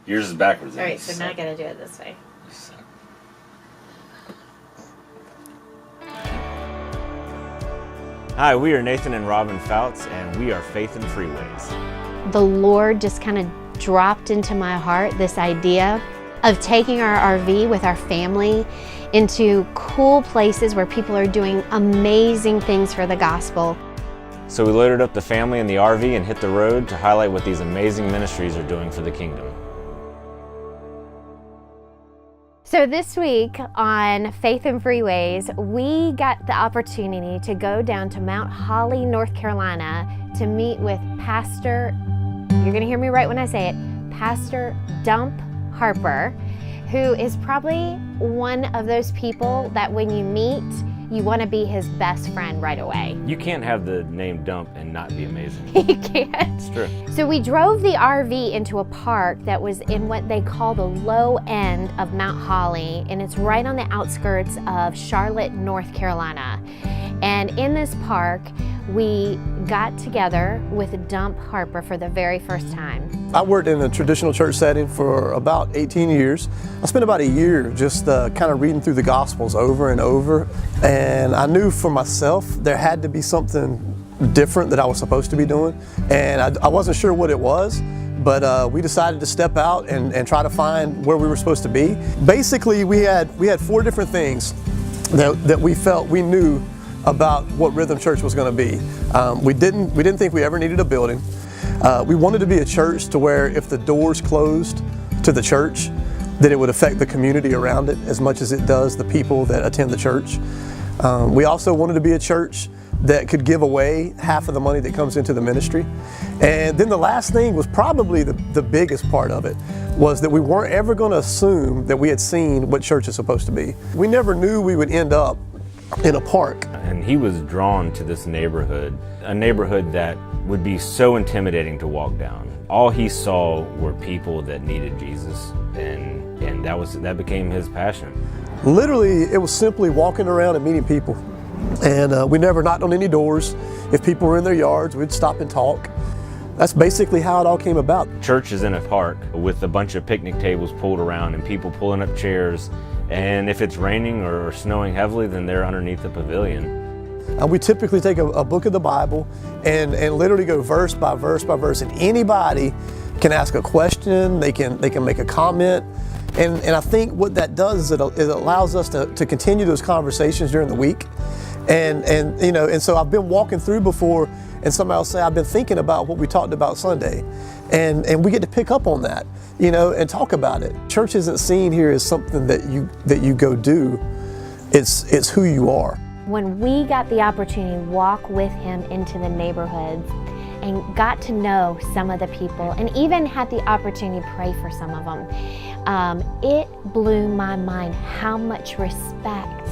Yours is backwards. All right, so now I gotta do it this way. Hi, we are Nathan and Robin Fouts, and we are Faith and Freeways. The Lord just kind of dropped into my heart this idea of taking our RV with our family into cool places where people are doing amazing things for the gospel. So we loaded up the family in the RV and hit the road to highlight what these amazing ministries are doing for the kingdom. So this week on Faith and Freeways, we got the opportunity to go down to Mount Holly, North Carolina to meet with Pastor, you're gonna hear me right when I say it, Pastor Dump Harper, who is probably one of those people that when you meet, you want to be his best friend right away. You can't have the name Dump and not be amazing. You can't. It's true. So we drove the RV into a park that was in what they call the low end of Mount Holly, and it's right on the outskirts of Charlotte, North Carolina. And in this park, we got together with Dump Harper for the very first time. I worked in a traditional church setting for about 18 years. I spent about a year just kind of reading through the Gospels over and over. And I knew for myself there had to be something different that I was supposed to be doing. And I wasn't sure what it was, but we decided to step out and try to find where we were supposed to be. Basically, we had 4 different things that we felt we knew about what Rhythm Church was going to be. We didn't think we ever needed a building. We wanted to be a church to where if the doors closed to the church, that it would affect the community around it as much as it does the people that attend the church. We also wanted to be a church that could give away half of the money that comes into the ministry. And then the last thing was probably the biggest part of it, was that we weren't ever going to assume that we had seen what church is supposed to be. We never knew we would end up in a park. And he was drawn to this neighborhood, a neighborhood that would be so intimidating to walk down. All he saw were people that needed Jesus, and that became his passion. Literally, it was simply walking around and meeting people. And we never knocked on any doors. If people were in their yards, we'd stop and talk. That's basically how it all came about. Church is in a park with a bunch of picnic tables pulled around and people pulling up chairs. And if it's raining or snowing heavily, then they're underneath the pavilion. We typically take a book of the Bible and literally go verse by verse by verse, and anybody can ask a question, they can make a comment, and I think what that does is it allows us to continue those conversations during the week, and so I've been walking through before, and somebody will say, I've been thinking about what we talked about Sunday, and we get to pick up on that, and talk about it. Church isn't seen here as something that you go do. It's who you are. When we got the opportunity to walk with him into the neighborhoods and got to know some of the people and even had the opportunity to pray for some of them, it blew my mind how much respect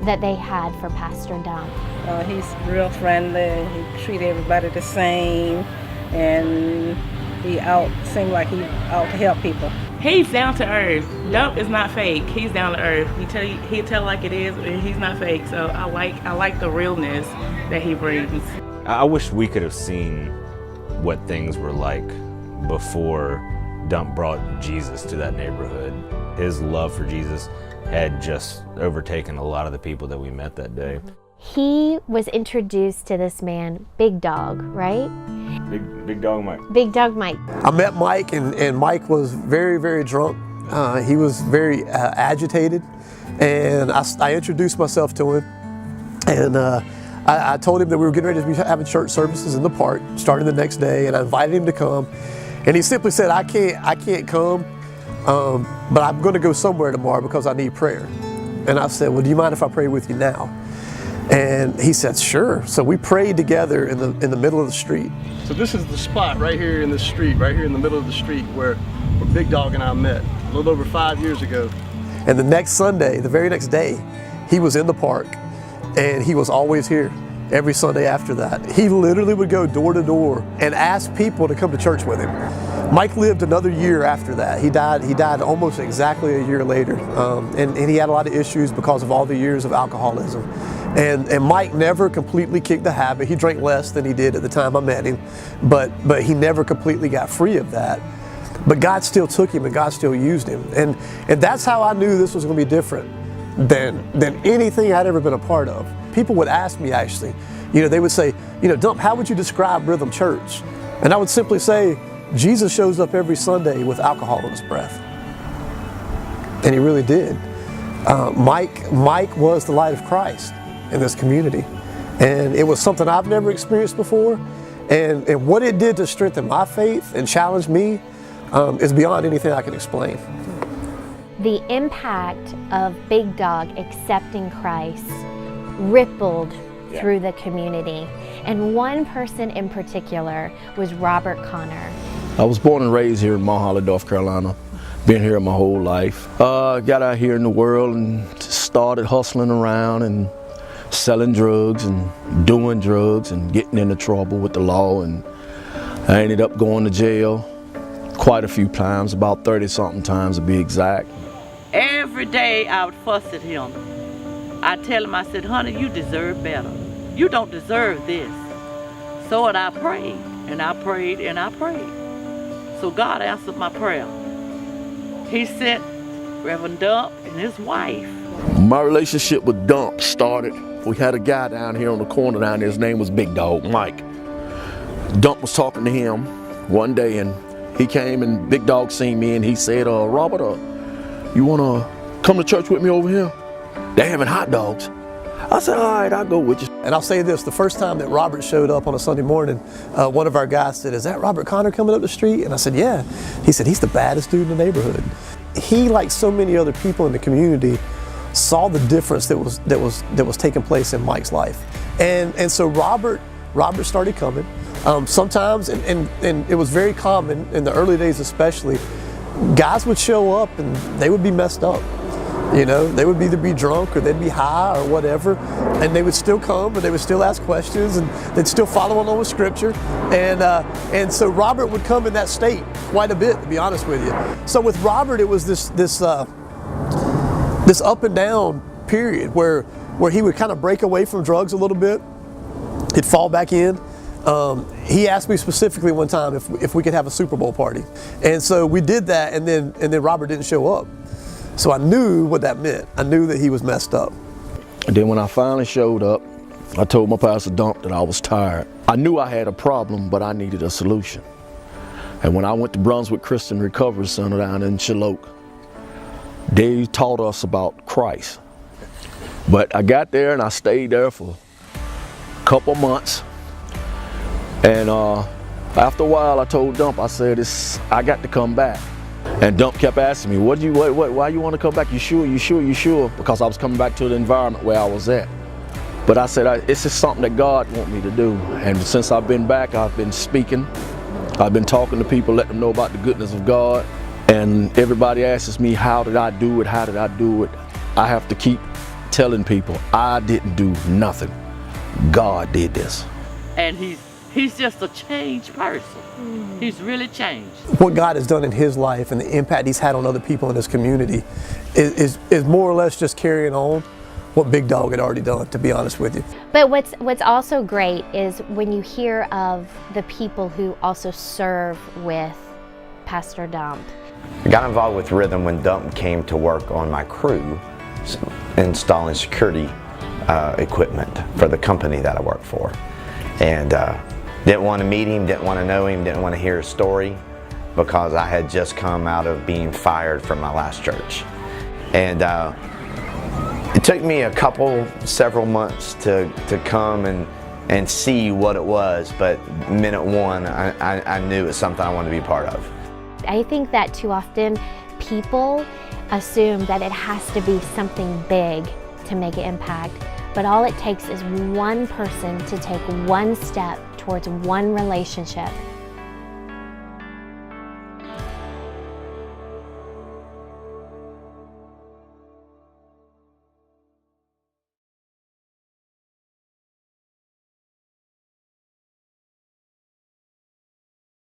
that they had for Pastor Dump. He's real friendly. He treats everybody the same, and he seems like he out to help people. He's down to earth. Dump is not fake. He's down to earth. He'll tell like it is, and he's not fake. So I like the realness that he brings. I wish we could have seen what things were like before Dump brought Jesus to that neighborhood. His love for Jesus had just overtaken a lot of the people that we met that day. He was introduced to this man, Big Dog, right? Big Dog Mike. Big Dog Mike. I met Mike, and Mike was very, very drunk. He was very agitated, and I introduced myself to him, and I told him that we were getting ready to be having church services in the park starting the next day, and I invited him to come, and he simply said, I can't come, but I'm going to go somewhere tomorrow because I need prayer. And I said, well, do you mind if I pray with you now? And he said, sure. So we prayed together in the middle of the street. So this is the spot right here in the street, right here in the middle of the street where Big Dog and I met a little over 5 years ago. And the next Sunday, the very next day, he was in the park, and he was always here every Sunday after that. He literally would go door to door and ask people to come to church with him. Mike lived another year after that. He died almost exactly a year later, and he had a lot of issues because of all the years of alcoholism. And Mike never completely kicked the habit. He drank less than he did at the time I met him, but he never completely got free of that. But God still took him and God still used him. And that's how I knew this was going to be different than anything I'd ever been a part of. People would ask me, actually, they would say, Dump, how would you describe Rhythm Church? And I would simply say, Jesus shows up every Sunday with alcohol in his breath. And he really did. Mike was the light of Christ in this community. And it was something I've never experienced before. And what it did to strengthen my faith and challenge me is beyond anything I can explain. The impact of Big Dog accepting Christ rippled through the community. And one person in particular was Robert Connor. I was born and raised here in Mount Holly, North Carolina. Been here my whole life. Got out here in the world and started hustling around and selling drugs and doing drugs and getting into trouble with the law, and I ended up going to jail quite a few times, about 30-something times to be exact. Every day I would fuss at him. I'd tell him, I said, honey, you deserve better. You don't deserve this. So I prayed, and I prayed, and I prayed. So God answered my prayer. He sent Reverend Dump and his wife. My relationship with Dump started, we had a guy down here on the corner down there, his name was Big Dog, Mike. Dump was talking to him one day, and he came and Big Dog seen me and he said, Robert, you wanna come to church with me over here? They're having hot dogs. I said, all right, I'll go with you. And I'll say this, the first time that Robert showed up on a Sunday morning, one of our guys said, is that Robert Connor coming up the street? And I said, yeah. He said, he's the baddest dude in the neighborhood. He, like so many other people in the community, saw the difference that was taking place in Mike's life. And so Robert started coming. Sometimes, and it was very common in the early days especially, guys would show up and they would be messed up. They would either be drunk or they'd be high or whatever, and they would still come and they would still ask questions and they'd still follow along with scripture. And so Robert would come in that state quite a bit, to be honest with you. So with Robert, it was this up and down period where he would kind of break away from drugs a little bit. He'd fall back in. He asked me specifically one time if we could have a Super Bowl party. And so we did that, and then Robert didn't show up. So I knew what that meant. I knew that he was messed up. And then when I finally showed up, I told my Pastor Dump that I was tired. I knew I had a problem, but I needed a solution. And when I went to Brunswick Christian Recovery Center down in Chaloke, they taught us about Christ. But I got there and I stayed there for a couple months. And after a while, I told Dump, I said, I got to come back. And Dump kept asking me, why you want to come back? You sure? Because I was coming back to the environment where I was at. But I said, it's just something that God wants me to do. And since I've been back, I've been speaking. I've been talking to people, letting them know about the goodness of God. And everybody asks me, how did I do it? How did I do it? I have to keep telling people, I didn't do nothing. God did this. And he's just a changed person. He's really changed. What God has done in his life and the impact he's had on other people in his community is more or less just carrying on what Big Dog had already done, to be honest with you. But what's also great is when you hear of the people who also serve with Pastor Dump. I got involved with Rhythm when Dump came to work on my crew, installing security equipment for the company that I work for. And didn't want to meet him, didn't want to know him, didn't want to hear his story, because I had just come out of being fired from my last church. And it took me several months to come and see what it was, but minute one, I knew it was something I wanted to be part of. I think that too often people assume that it has to be something big to make an impact, but all it takes is one person to take one step towards one relationship